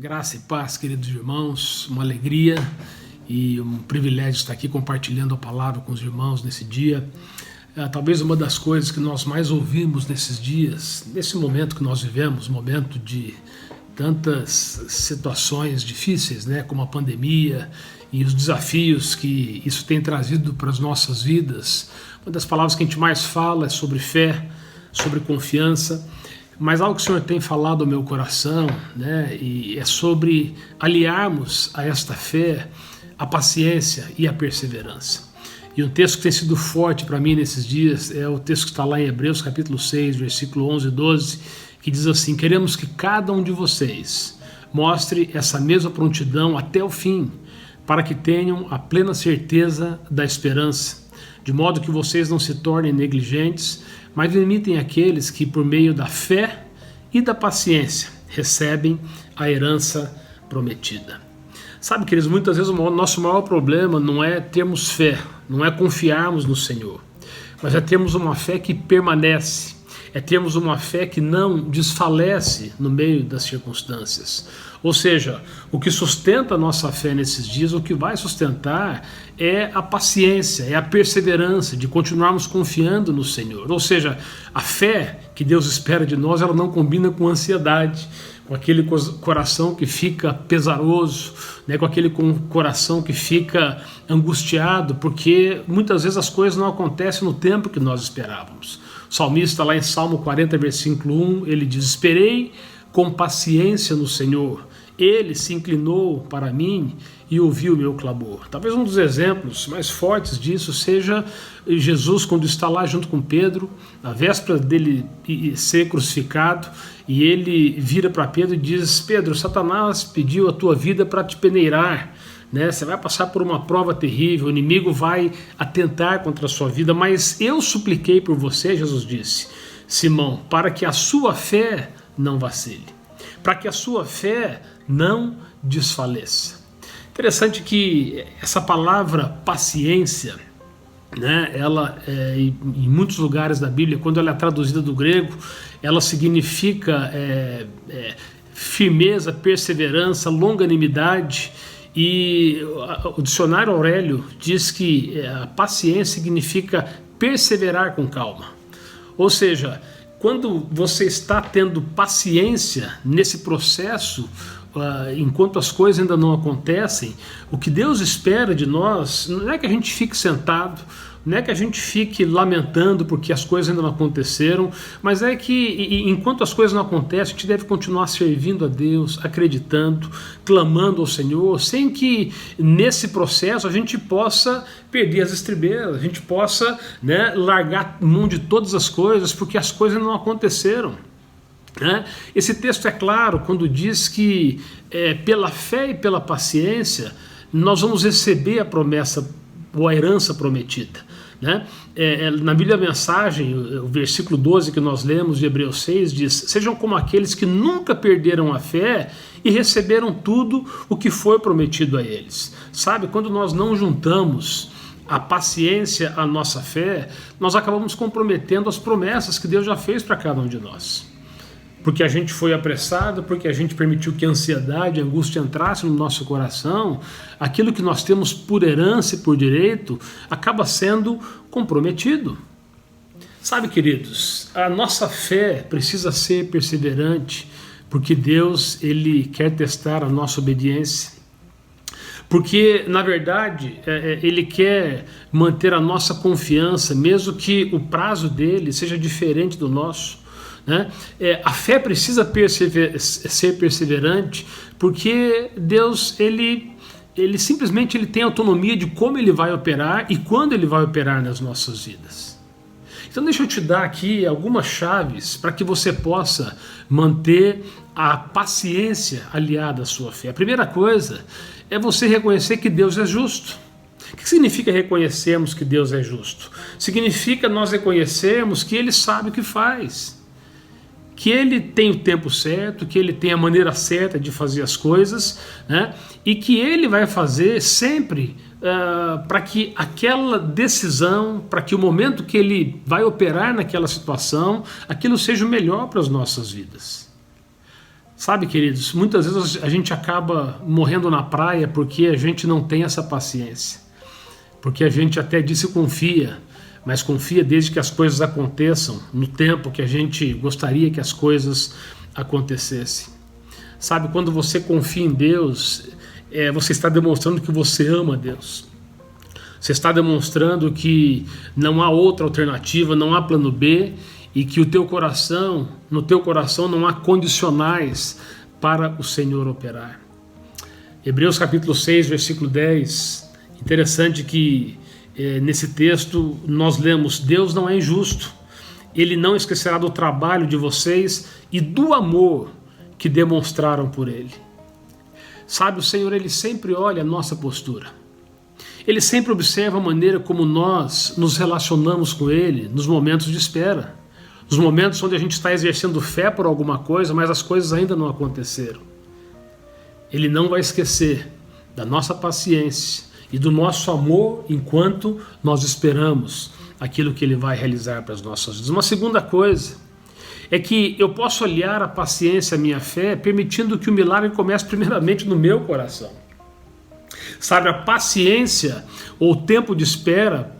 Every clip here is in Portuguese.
Graça e paz, queridos irmãos, uma alegria e um privilégio estar aqui compartilhando a palavra com os irmãos nesse dia. Talvez uma das coisas que nós mais ouvimos nesses dias, nesse momento que nós vivemos, momento de tantas situações difíceis, como a pandemia e os desafios que isso tem trazido para as nossas vidas. Uma das palavras que a gente mais fala é sobre fé, sobre confiança. Mas algo que o Senhor tem falado ao meu coração, e é sobre aliarmos a esta fé a paciência e a perseverança. E um texto que tem sido forte para mim nesses dias é o texto que está lá em Hebreus capítulo 6, versículo 11 e 12, que diz assim: queremos que cada um de vocês mostre essa mesma prontidão até o fim, para que tenham a plena certeza da esperança, de modo que vocês não se tornem negligentes, mas imitem aqueles que, por meio da fé e da paciência, recebem a herança prometida. Sabe, queridos, muitas vezes o nosso maior problema não é termos fé, não é confiarmos no Senhor, mas é termos uma fé que permanece, é termos uma fé que não desfalece no meio das circunstâncias. Ou seja, o que sustenta a nossa fé nesses dias, o que vai sustentar é a paciência, é a perseverança de continuarmos confiando no Senhor. Ou seja, a fé que Deus espera de nós, ela não combina com ansiedade, com aquele coração que fica pesaroso, com aquele coração que fica angustiado, porque muitas vezes as coisas não acontecem no tempo que nós esperávamos. O salmista lá em Salmo 40, versículo 1, ele diz: esperei com paciência no Senhor, Ele se inclinou para mim e ouviu o meu clamor. Talvez um dos exemplos mais fortes disso seja Jesus, quando está lá junto com Pedro, na véspera dele ser crucificado, e ele vira para Pedro e diz: Pedro, Satanás pediu a tua vida para te peneirar, você vai passar por uma prova terrível, o inimigo vai atentar contra a sua vida, mas eu supliquei por você, Jesus disse, Simão, para que a sua fé não vacile, para que a sua fé não desfaleça. Interessante que essa palavra paciência, ela em muitos lugares da Bíblia, quando ela é traduzida do grego, ela significa firmeza, perseverança, longanimidade. E o dicionário Aurélio diz que a paciência significa perseverar com calma. Ou seja, quando você está tendo paciência nesse processo, enquanto as coisas ainda não acontecem, o que Deus espera de nós não é que a gente fique sentado, não é que a gente fique lamentando porque as coisas ainda não aconteceram, mas é que enquanto as coisas não acontecem, a gente deve continuar servindo a Deus, acreditando, clamando ao Senhor, sem que nesse processo a gente possa perder as estribeiras, a gente possa largar mão de todas as coisas, porque as coisas ainda não aconteceram. Esse texto é claro quando diz que pela fé e pela paciência nós vamos receber a promessa ou a herança prometida. Na Bíblia a Mensagem, o versículo 12 que nós lemos de Hebreus 6 diz: sejam como aqueles que nunca perderam a fé e receberam tudo o que foi prometido a eles. Sabe, quando nós não juntamos a paciência à nossa fé, nós acabamos comprometendo as promessas que Deus já fez para cada um de nós. Porque a gente foi apressado, porque a gente permitiu que a ansiedade, a angústia entrasse no nosso coração, aquilo que nós temos por herança e por direito acaba sendo comprometido. Sabe, queridos, a nossa fé precisa ser perseverante, porque Deus, Ele quer testar a nossa obediência. Porque, na verdade, Ele quer manter a nossa confiança, mesmo que o prazo dele seja diferente do nosso. A fé precisa ser perseverante, porque Deus ele simplesmente tem autonomia de como Ele vai operar e quando Ele vai operar nas nossas vidas. Então deixa eu te dar aqui algumas chaves para que você possa manter a paciência aliada à sua fé. A primeira coisa é você reconhecer que Deus é justo. O que significa reconhecermos que Deus é justo? Significa nós reconhecermos que Ele sabe o que faz, que Ele tem o tempo certo, que Ele tem a maneira certa de fazer as coisas, e que Ele vai fazer sempre para que aquela decisão, para que o momento que Ele vai operar naquela situação, aquilo seja o melhor para as nossas vidas. Sabe, queridos, muitas vezes a gente acaba morrendo na praia porque a gente não tem essa paciência. Porque a gente até disse confia, mas confia desde que as coisas aconteçam no tempo que a gente gostaria que as coisas acontecessem. Sabe, quando você confia em Deus, você está demonstrando que você ama Deus. Você está demonstrando que não há outra alternativa, não há plano B, e que no teu coração não há condicionais para o Senhor operar. Hebreus capítulo 6, versículo 10, interessante que nesse texto nós lemos: Deus não é injusto, Ele não esquecerá do trabalho de vocês e do amor que demonstraram por Ele. Sabe, o Senhor, Ele sempre olha a nossa postura. Ele sempre observa a maneira como nós nos relacionamos com Ele nos momentos de espera. Nos momentos onde a gente está exercendo fé por alguma coisa, mas as coisas ainda não aconteceram. Ele não vai esquecer da nossa paciência e do nosso amor enquanto nós esperamos aquilo que Ele vai realizar para as nossas vidas. Uma segunda coisa é que eu posso olhar a paciência, a minha fé, permitindo que o milagre comece primeiramente no meu coração. Sabe, a paciência ou o tempo de espera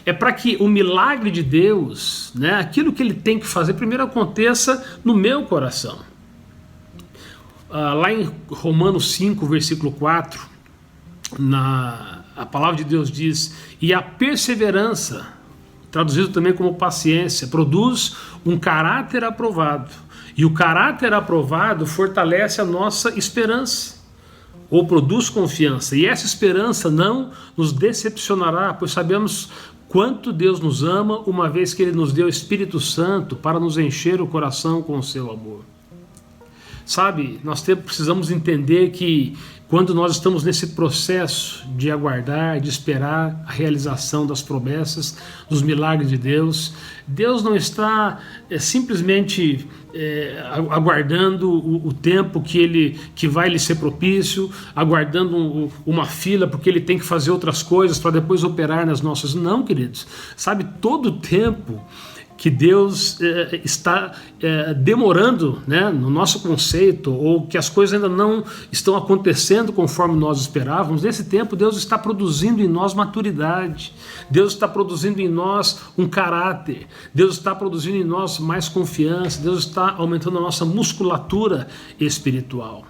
é para que o milagre de Deus, né, aquilo que Ele tem que fazer, primeiro aconteça no meu coração. Lá em Romanos 5, versículo 4, a palavra de Deus diz: e a perseverança, traduzido também como paciência, produz um caráter aprovado. E o caráter aprovado fortalece a nossa esperança, ou produz confiança, e essa esperança não nos decepcionará, pois sabemos quanto Deus nos ama, uma vez que Ele nos deu o Espírito Santo para nos encher o coração com o seu amor. Sabe, nós precisamos entender que quando nós estamos nesse processo de aguardar, de esperar a realização das promessas, dos milagres de Deus, Deus não está simplesmente aguardando o tempo que vai lhe ser propício, aguardando uma fila porque Ele tem que fazer outras coisas para depois operar nas nossas... Não, queridos. Sabe, todo o tempo que Deus está demorando, né, no nosso conceito, ou que as coisas ainda não estão acontecendo conforme nós esperávamos, nesse tempo Deus está produzindo em nós maturidade, Deus está produzindo em nós um caráter, Deus está produzindo em nós mais confiança, Deus está aumentando a nossa musculatura espiritual.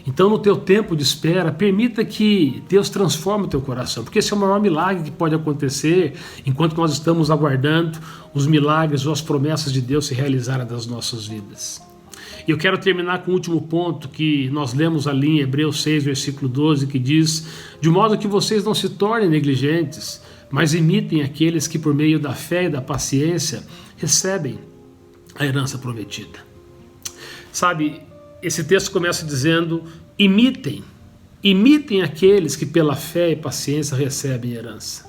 Então, no teu tempo de espera, permita que Deus transforme o teu coração, porque esse é o maior milagre que pode acontecer enquanto nós estamos aguardando os milagres ou as promessas de Deus se realizarem nas nossas vidas. E eu quero terminar com o último ponto que nós lemos ali em Hebreus 6, versículo 12, que diz: de modo que vocês não se tornem negligentes, mas imitem aqueles que por meio da fé e da paciência recebem a herança prometida. Sabe, esse texto começa dizendo: imitem aqueles que pela fé e paciência recebem herança.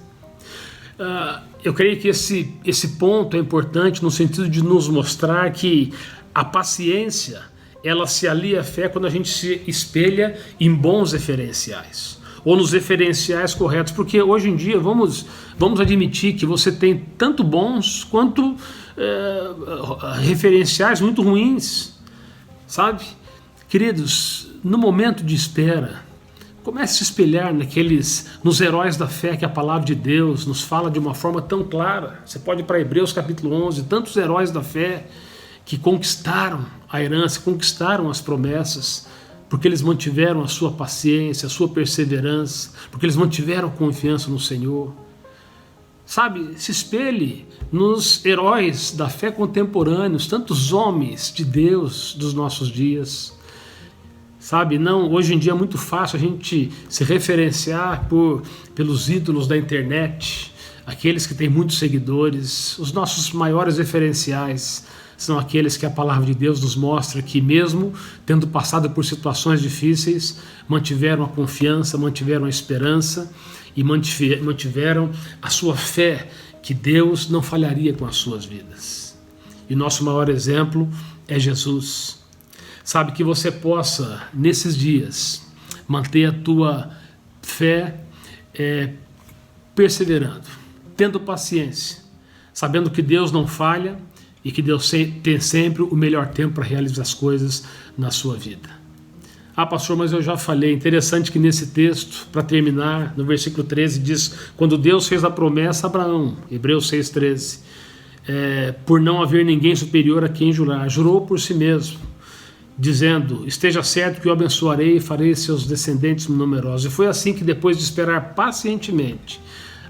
Eu creio que esse ponto é importante no sentido de nos mostrar que a paciência, ela se alia à fé quando a gente se espelha em bons referenciais, ou nos referenciais corretos, porque hoje em dia vamos admitir que você tem tanto bons quanto referenciais muito ruins, sabe? Queridos, no momento de espera, comece a se espelhar nos heróis da fé que a palavra de Deus nos fala de uma forma tão clara. Você pode ir para Hebreus capítulo 11, tantos heróis da fé que conquistaram a herança, conquistaram as promessas, porque eles mantiveram a sua paciência, a sua perseverança, porque eles mantiveram confiança no Senhor. Sabe, se espelhe nos heróis da fé contemporâneos, tantos homens de Deus dos nossos dias. Sabe, não, hoje em dia é muito fácil a gente se referenciar pelos ídolos da internet, aqueles que têm muitos seguidores. Os nossos maiores referenciais são aqueles que a palavra de Deus nos mostra que, mesmo tendo passado por situações difíceis, mantiveram a confiança, mantiveram a esperança e mantiveram a sua fé que Deus não falharia com as suas vidas. E nosso maior exemplo é Jesus. Sabe, que você possa, nesses dias, manter a tua fé perseverando, tendo paciência, sabendo que Deus não falha e que Deus tem sempre o melhor tempo para realizar as coisas na sua vida. Ah, pastor, mas eu já falei. Interessante que nesse texto, para terminar, no versículo 13 diz: quando Deus fez a promessa a Abraão, Hebreus 6,13, por não haver ninguém superior a quem jurar, jurou por si mesmo, dizendo: esteja certo que eu abençoarei e farei seus descendentes numerosos. E foi assim que, depois de esperar pacientemente,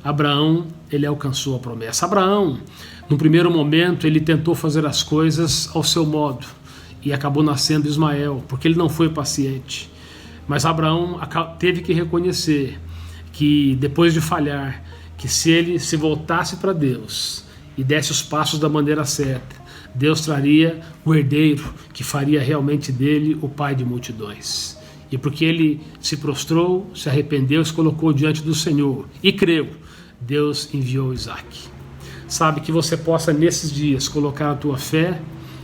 Abraão, ele alcançou a promessa. Abraão, no primeiro momento, ele tentou fazer as coisas ao seu modo e acabou nascendo Ismael, porque ele não foi paciente. Mas Abraão teve que reconhecer que, depois de falhar, que se ele se voltasse para Deus e desse os passos da maneira certa, Deus traria o herdeiro que faria realmente dele o pai de multidões. E porque ele se prostrou, se arrependeu, se colocou diante do Senhor e creu, Deus enviou Isaac. Sabe, que você possa nesses dias colocar a tua fé,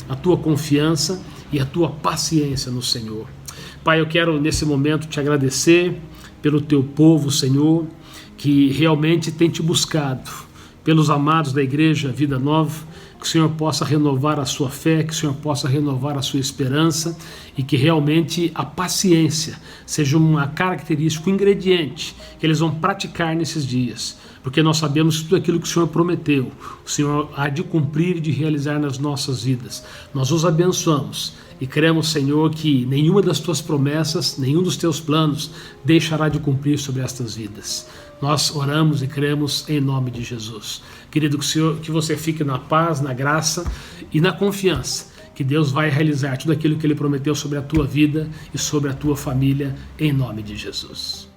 a tua confiança e a tua paciência no Senhor. Pai, eu quero nesse momento te agradecer pelo teu povo, Senhor, que realmente tem te buscado, pelos amados da igreja Vida Nova, que o Senhor possa renovar a sua fé, que o Senhor possa renovar a sua esperança e que realmente a paciência seja uma característica, um ingrediente que eles vão praticar nesses dias, porque nós sabemos que tudo aquilo que o Senhor prometeu, o Senhor há de cumprir e de realizar nas nossas vidas. Nós os abençoamos e cremos, Senhor, que nenhuma das tuas promessas, nenhum dos teus planos deixará de cumprir sobre estas vidas. Nós oramos e cremos em nome de Jesus. Querido, que você fique na paz, na graça e na confiança que Deus vai realizar tudo aquilo que Ele prometeu sobre a tua vida e sobre a tua família, em nome de Jesus.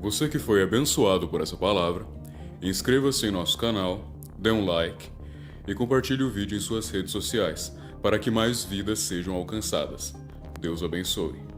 Você que foi abençoado por essa palavra, inscreva-se em nosso canal, dê um like e compartilhe o vídeo em suas redes sociais para que mais vidas sejam alcançadas. Deus abençoe.